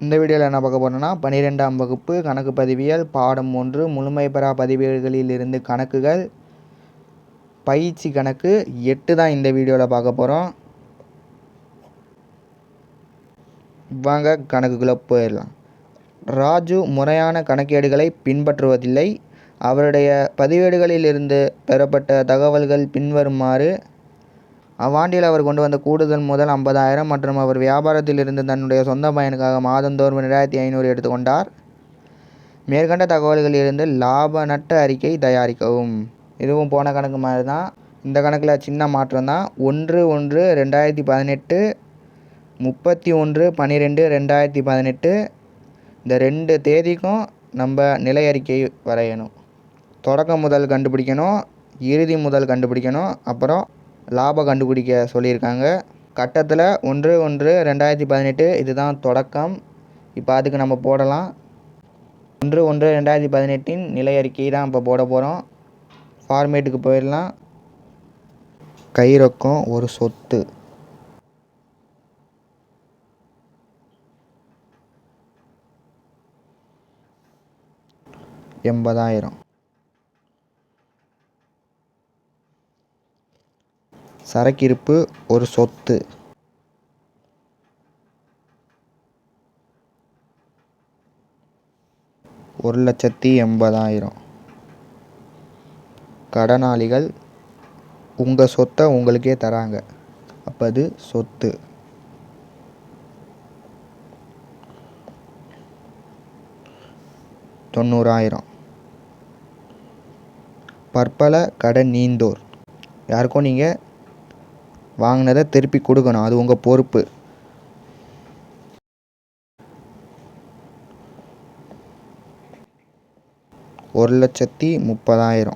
இந்த வீடியோவில் என்ன பார்க்க போகிறோம்னா 12ஆம் வகுப்பு கணக்கு பதிவியல் பாடம் 1 முழுமை பெறா பதிவேடுகளில் இருந்து கணக்குகள் பயிற்சி கணக்கு 8 தான் இந்த வீடியோவில் பார்க்க போகிறோம். வாங்க கணக்குக்குள்ளே போயிடலாம். ராஜு முறையான கணக்கேடுகளை பின்பற்றுவதில்லை. அவருடைய பதிவேடுகளில் இருந்து பெறப்பட்ட தகவல்கள் பின்வருமாறு: அவ்வாண்டில் அவர் கொண்டு வந்த கூடுதல் முதல் 50,000 மற்றும் அவர் வியாபாரத்தில் இருந்து தன்னுடைய சொந்த பயனுக்காக மாதந்தோறும் 2500 எடுத்துக்கொண்டார். மேற்கண்ட தகவல்களில் இருந்து லாப நட்ட அறிக்கை தயாரிக்கவும். இதுவும் போன கணக்கு மாதிரி தான். இந்த கணக்கில் சின்ன மாற்றம் தான். 1/1/2018 31/12/2018 இந்த 2 தேதிக்கும் நம்ம நிலை அறிக்கை வரையணும். தொடக்க முதல் கண்டுபிடிக்கணும், இறுதி முதல் கண்டுபிடிக்கணும், அப்புறம் லாபம் கண்டுபிடிக்க சொல்லியிருக்காங்க. கட்டத்தில் 1/1/2018 இதுதான் தொடக்கம். இப்போ அதுக்கு நம்ம போடலாம். 1/1/2018 நிலை அறிக்கை தான் இப்போ போட போகிறோம். ஃபார்மேட்டுக்கு போயிடலாம். கை ரொக்கம் ஒரு சொத்து. $80,000. சரக்கிருப்பு ஒரு சொத்து. $1,80,000. கடனாளிகள் உங்கள் சொத்தை உங்களுக்கே தராங்க, அப்போ அது சொத்து. $90,000. பற்பல கடன் நீந்தோர். யாருக்கும் நீங்கள் வாங்கினதை திருப்பி கொடுக்கணும், அது உங்கள் பொறுப்பு. $1,30,000.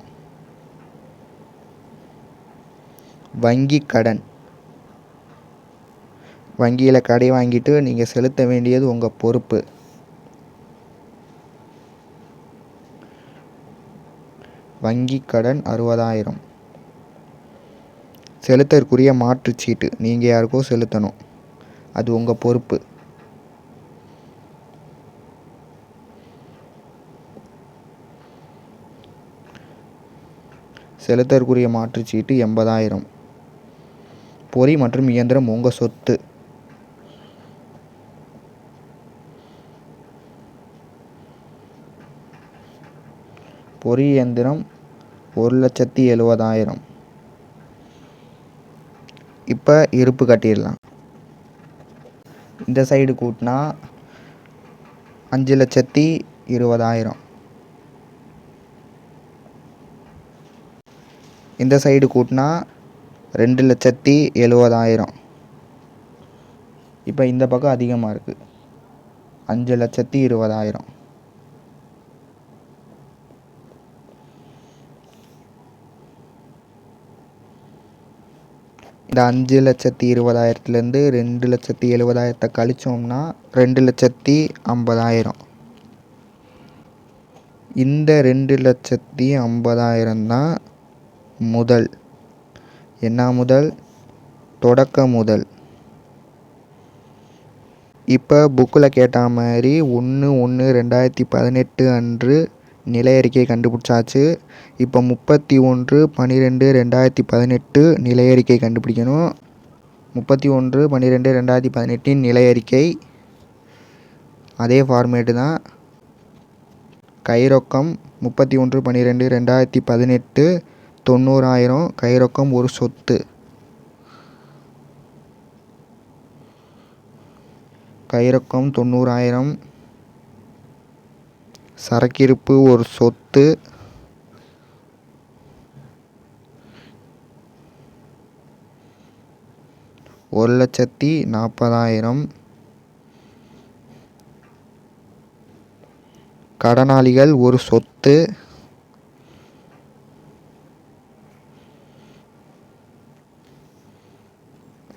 வங்கி கடன். வங்கியில் கடை வாங்கிட்டு நீங்கள் செலுத்த வேண்டியது உங்கள் பொறுப்பு. வங்கி கடன் $60,000. செலுத்தற்குரிய மாற்றுச்சீட்டு. நீங்கள் யாருக்கோ செலுத்தணும், அது உங்கள் பொறுப்பு. செலுத்தற்குரிய மாற்றுச்சீட்டு $80,000. பொறி மற்றும் இயந்திரம் உங்கள் சொத்து. பொறி இயந்திரம் $1,70,000. இப்போ இருப்பு கட்டிடலாம். இந்த சைடு கூட்டினா $5,20,000. இந்த சைடு கூட்டினா $2,70,000. இப்போ இந்த பக்கம் அதிகமாக இருக்குது, $5,20,000. இந்த $5,20,000லேருந்து $2,70,000 கழிச்சோம்னா $2,50,000. இந்த $2,50,000 தான் முதல். என்ன முதல்? தொடக்க முதல். இப்போ புக்கில் கேட்ட மாதிரி 1/1/2018 அன்று நிலை அறிக்கை கண்டுபிடிச்சாச்சு. இப்போ 31/12/2018 நிலை அறிக்கை கண்டுபிடிக்கணும். 31/12/2018 நிலை அறிக்கை அதே ஃபார்மேட்டு தான். கை ரொக்கம் 31/12/2018 $90,000. கை ரொக்கம் ஒரு சொத்து. கை ரொக்கம் $90,000. சரக்கிருப்பு ஒரு சொத்து. $1,40,000. கடனாளிகள் ஒரு சொத்து.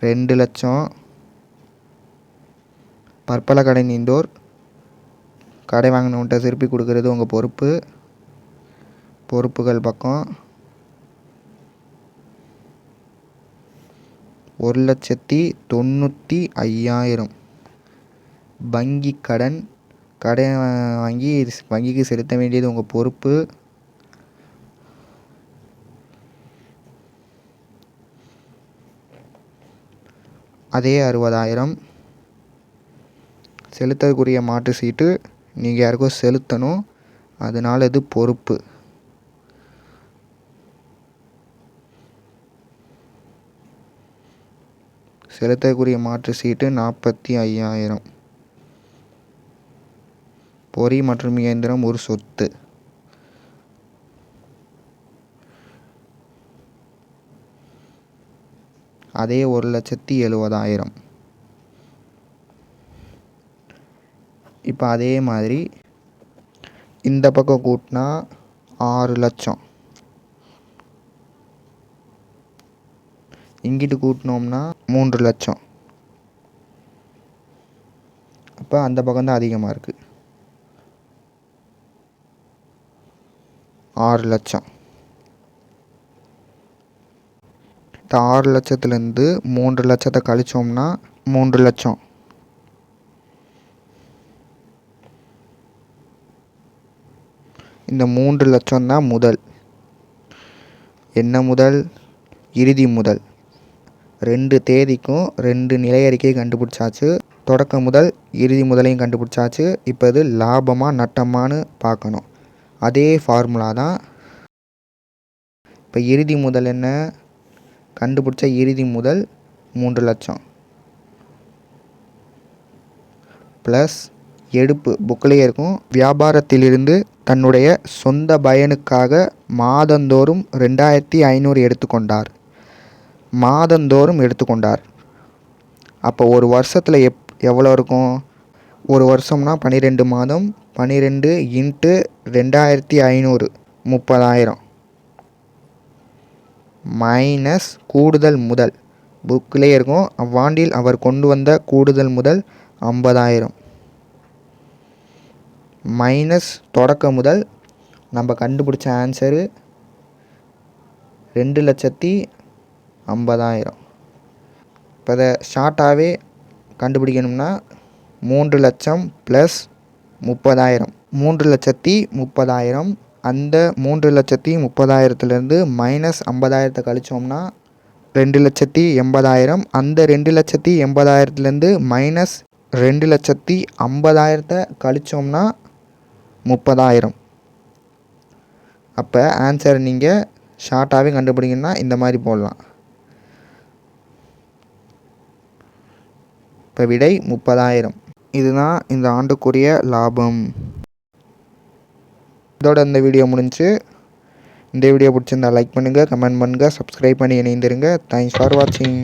$2,00,000. பற்பல கடை நீந்தோர். கடை வாங்கினவன்ட்ட திருப்பி கொடுக்கறது உங்கள் பொறுப்பு. பொறுப்புகள் பக்கம் 1,95,000. வங்கி கடன் வாங்கி வங்கிக்கு செலுத்த வேண்டியது உங்கள் பொறுப்பு. அதே 60,000 செலுத்தக்கூடிய மாற்று சீட்டு நீங்கள் யாருக்கும் செலுத்தணும், அதனால் இது பொறுப்பு. செலுத்தக்கூடிய மாற்று சீட்டு 45,000. பொறி மற்றும் இயந்திரம் ஒரு சொத்து. அதே 1,70,000. இப்போ அதே மாதிரி இந்த பக்கம் கூட்டினா 6 லட்சம், இங்கிட்டு கூட்டினோம்னா 3 லட்சம். அப்போ அந்த பக்கம் தான் அதிகமாக இருக்குது. 6 லட்சம். இந்த 6 லட்சத்துலேருந்து 3 லட்சத்தை கழிச்சோம்னா 3 லட்சம். இந்த 3 லட்சம் தான் முதல். என்ன முதல்? இறுதி முதல். 2 தேதிக்கும் 2 நிலை அறிக்கையை கண்டுபிடிச்சாச்சு. தொடக்க முதல் இறுதி முதலையும் கண்டுபிடிச்சாச்சு. இப்போ இது லாபமாக நட்டமானு பார்க்கணும். அதே ஃபார்முலா தான். இப்போ இறுதி முதல் என்ன? கண்டுபிடிச்ச இறுதி முதல் 3 லட்சம் ப்ளஸ் எடுப்பு புக்கிலேயே இருக்கும். வியாபாரத்திலிருந்து தன்னுடைய சொந்த பயனுக்காக மாதந்தோறும் 2,500 எடுத்துக்கொண்டார். மாதந்தோறும் எடுத்துக்கொண்டார். அப்போ ஒரு வருஷத்தில் எவ்வளோ இருக்கும்? ஒரு வருஷம்னா 12 மாதம். 12 இன்ட்டு 2,500 30,000 மைனஸ் கூடுதல் முதல் புக்கிலே இருக்கும். அவ்வாண்டில் அவர் கொண்டு வந்த கூடுதல் முதல் 50,000 மைனஸ் தொடக்க முதல். நம்ம கண்டுபிடிச்ச ஆன்சரு 2,50,000. இப்போ அதை ஷார்ட்டாகவே கண்டுபிடிக்கணும்னா 3 லட்சம் ப்ளஸ் 30,000. 3,30,000. அந்த 3,30,000லேருந்து மைனஸ் 50,000 கழிச்சோம்னா 2,80,000. அந்த 2,80,000லேருந்து மைனஸ் 2,50,000 கழிச்சோம்னா 30,000. அப்போ ஆன்சர் நீங்கள் ஷார்ட்டாகவே கண்டுபிடிக்கணும்னா இந்த மாதிரி போடலாம். இப்போ விடை 30,000. இதுதான் இந்த ஆண்டுக்குரிய லாபம். இதோட இந்த வீடியோ முடிஞ்சு. இந்த வீடியோ பிடிச்சிருந்தா லைக் பண்ணுங்கள், கமெண்ட் பண்ணுங்கள், சப்ஸ்கிரைப் பண்ணி இணைந்திருங்க. தேங்க்ஸ் ஃபார் வாட்சிங்.